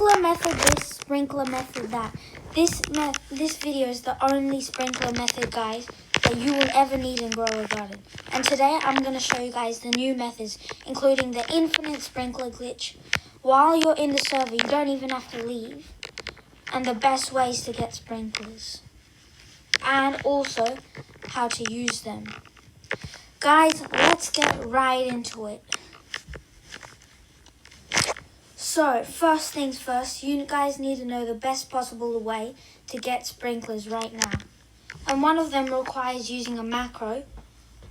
sprinkler method this, sprinkler method that. This video is the only sprinkler method, guys, that you will ever need in Grow a Garden. And today I'm going to show you guys the new methods, including the infinite sprinkler glitch. While you're in the server, you don't even have to leave. And the best ways to get sprinklers. And also how to use them. Guys, let's get right into it. So, first things first, you guys need to know the best possible way to get sprinklers right now. And one of them requires using a macro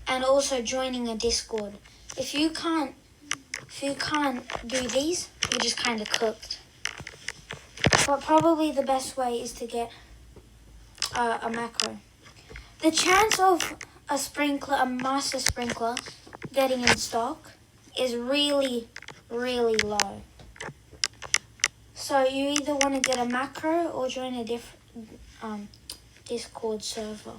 and also joining a Discord. If you can't do these, you're just kind of cooked. But probably the best way is to get a macro. The chance of a master sprinkler getting in stock is really, really low. So you either want to get a macro or join a different Discord server.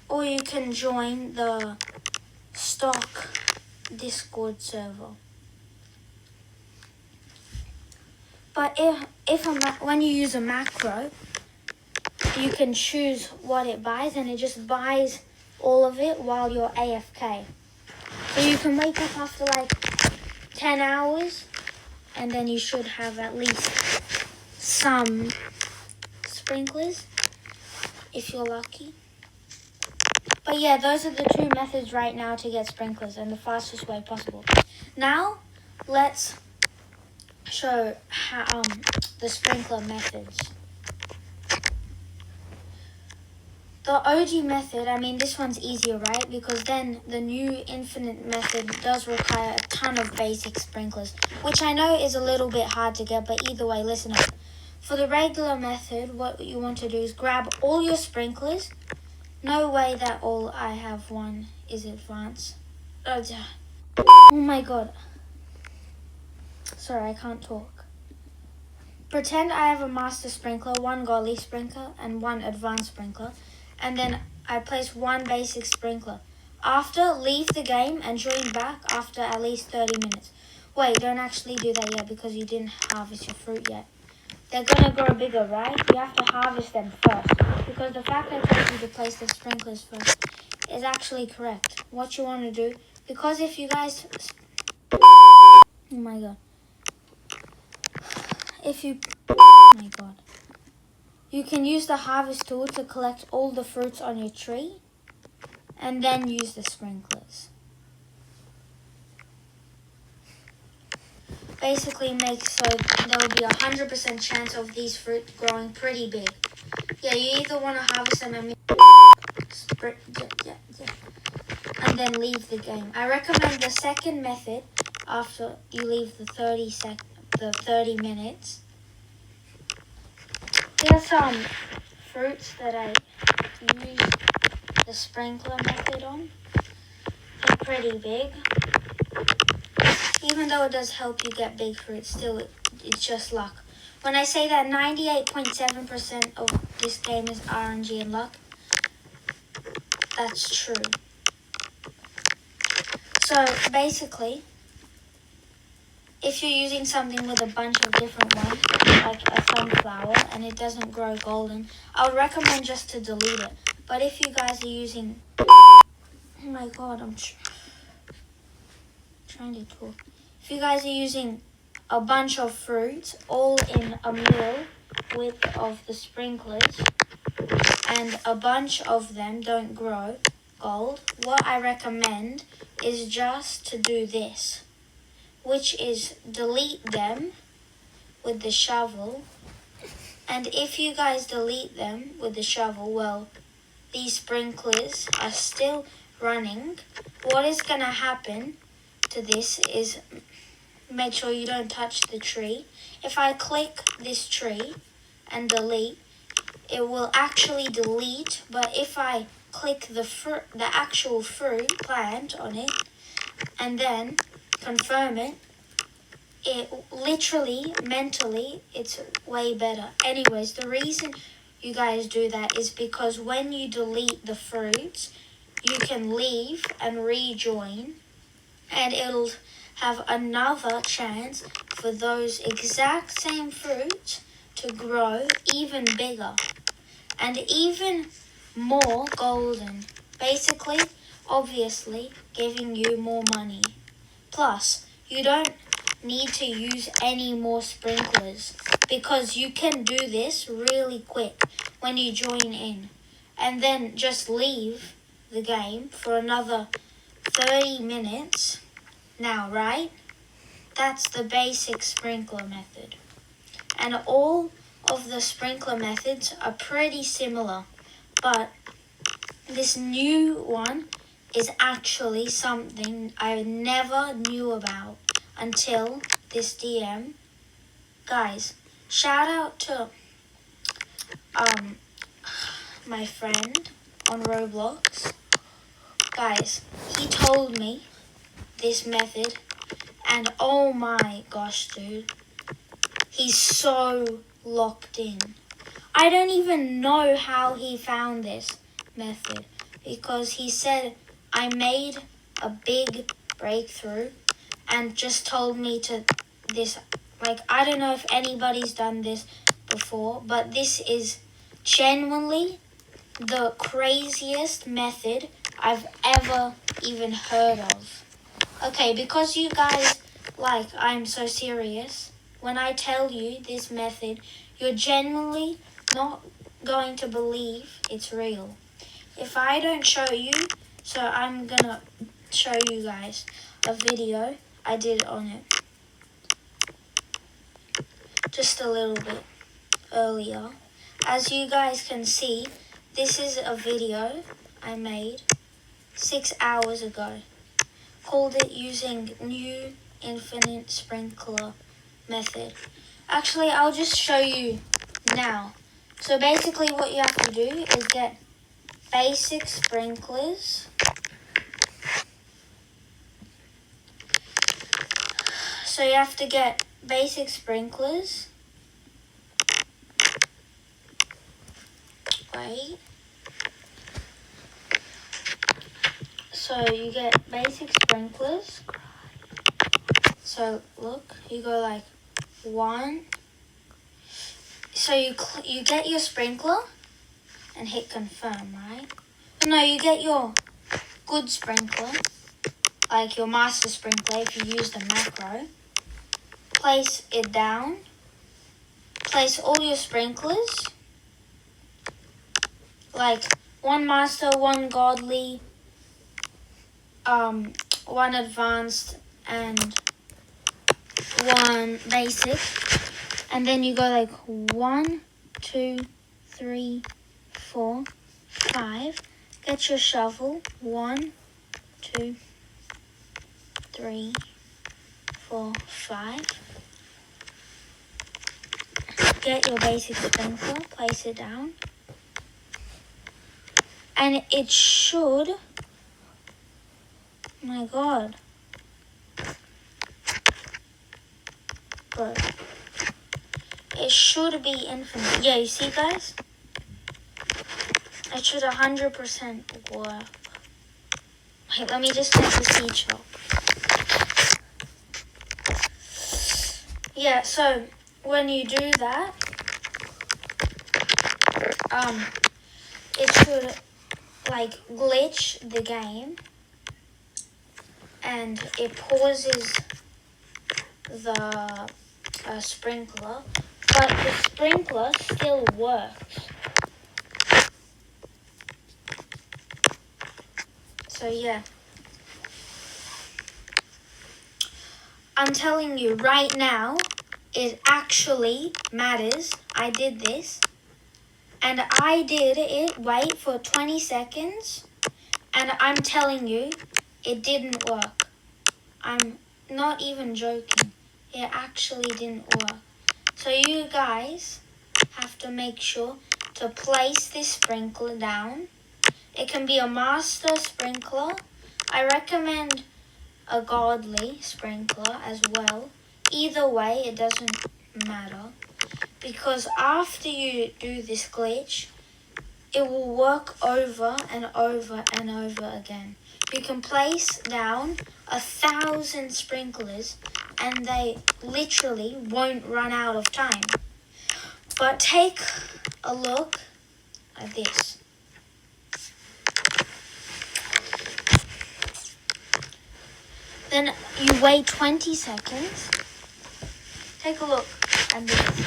Or you can join the stock Discord server. But when you use a macro, you can choose what it buys, and it just buys all of it while you're AFK. So you can wake up after like 10 hours, and then you should have at least some sprinklers, if you're lucky. But yeah, those are the two methods right now to get sprinklers, and the fastest way possible. Now, let's show how the sprinkler methods. The OG method, I mean, this one's easier, right? Because then the new infinite method does require a ton of basic sprinklers, which I know is a little bit hard to get, but either way, listen up. For the regular method, what you want to do is grab all your sprinklers. No way that all I have one is advanced. Oh my god. Sorry, I can't talk. Pretend I have a master sprinkler, one godly sprinkler, and one advanced sprinkler. And then I place one basic sprinkler. After, leave the game and join back after at least 30 minutes. Wait, don't actually do that yet because you didn't harvest your fruit yet. They're gonna grow bigger, right? You have to harvest them first. Because the fact I told you to place the sprinklers first is actually correct. What you want to do, because if you guys... Oh my god. Oh my god. You can use the harvest tool to collect all the fruits on your tree and then use the sprinklers. Basically makes so there will be 100% chance of these fruits growing pretty big. Yeah, you either want to harvest them and then leave the game. I recommend the second method after you leave the 30 minutes. Here's some fruits that I use the sprinkler method on. They're pretty big. Even though it does help you get big fruit, still it's just luck. When I say that 98.7% of this game is RNG and luck, that's true. So basically, if you're using something with a bunch of different ones, like a sunflower, and it doesn't grow golden, I would recommend just to delete it. But if you guys are using... Oh my god, I'm trying to talk. If you guys are using a bunch of fruits, all in a middle width of the sprinklers, and a bunch of them don't grow gold, what I recommend is just to do this, which is delete them with the shovel. And if you guys delete them with the shovel, well, these sprinklers are still running. What is going to happen to this is make sure you don't touch the tree. If I click this tree and delete, it will actually delete, but if I click the actual fruit plant on it and then confirm it, it literally, mentally, it's way better. Anyways, the reason you guys do that is because when you delete the fruits, you can leave and rejoin, and it'll have another chance for those exact same fruits to grow even bigger and even more golden. Basically, obviously, giving you more money. Plus, you don't need to use any more sprinklers because you can do this really quick when you join in and then just leave the game for another 30 minutes now, right? That's the basic sprinkler method. And all of the sprinkler methods are pretty similar, but this new one is actually something I never knew about until this DM. Guys, shout out to my friend on Roblox. Guys, he told me this method and oh my gosh, dude. He's so locked in. I don't even know how he found this method because he said I made a big breakthrough and just told me to this. Like, I don't know if anybody's done this before, but this is genuinely the craziest method I've ever even heard of. Okay, because you guys I'm so serious. When I tell you this method, you're genuinely not going to believe it's real. If I don't show you, so I'm gonna show you guys a video I did on it just a little bit earlier. As you guys can see, this is a video I made 6 hours ago. Called it using new infinite sprinkler method. Actually, I'll just show you now. So basically what you have to do is get basic sprinklers. So you have to get basic sprinklers. Wait. So you get basic sprinklers. So look, you go like 1. So you get your sprinkler and hit confirm, right? No, you get your good sprinkler, like your master sprinkler if you use the macro. Place it down. Place all your sprinklers, like 1 master, 1 godly, 1 advanced, and 1 basic. And then you go like 1, 2, 3, 4, 5. Get your shovel. 1, 2, 3, 4, 5. Get your basic sprinkler. Place it down. And it should... My God. Bro. It should be infinite. Yeah, you see, guys? It should 100% work. Wait, let me just get the seed shop. Yeah, so when you do that, it should like glitch the game and it pauses the sprinkler, but the sprinkler still works. So yeah, I'm telling you right now, it actually matters. I did this and I did it, wait for 20 seconds and I'm telling you, it didn't work. I'm not even joking. It actually didn't work. So you guys have to make sure to place this sprinkler down. It can be a master sprinkler. I recommend a godly sprinkler as well. Either way, it doesn't matter. Because after you do this glitch, it will work over and over and over again. you can place down 1,000 sprinklers and they literally won't run out of time. But take a look at this. Then you wait 20 seconds. Take a look at this.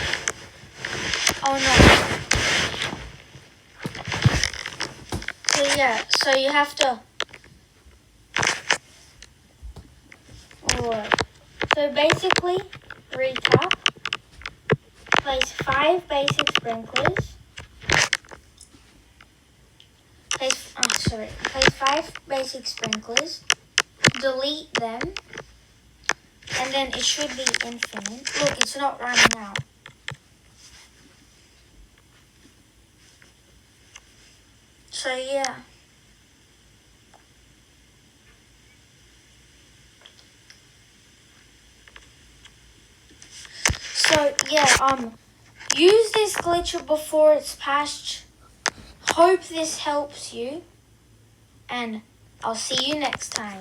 Oh no. So you have to... Alright. So basically, recap. Place 5 basic sprinklers. Place 5 basic sprinklers. Delete them. And then it should be infinite. Look, it's not running out. So yeah. So yeah, use this glitch before it's patched. Hope this helps you. And I'll see you next time.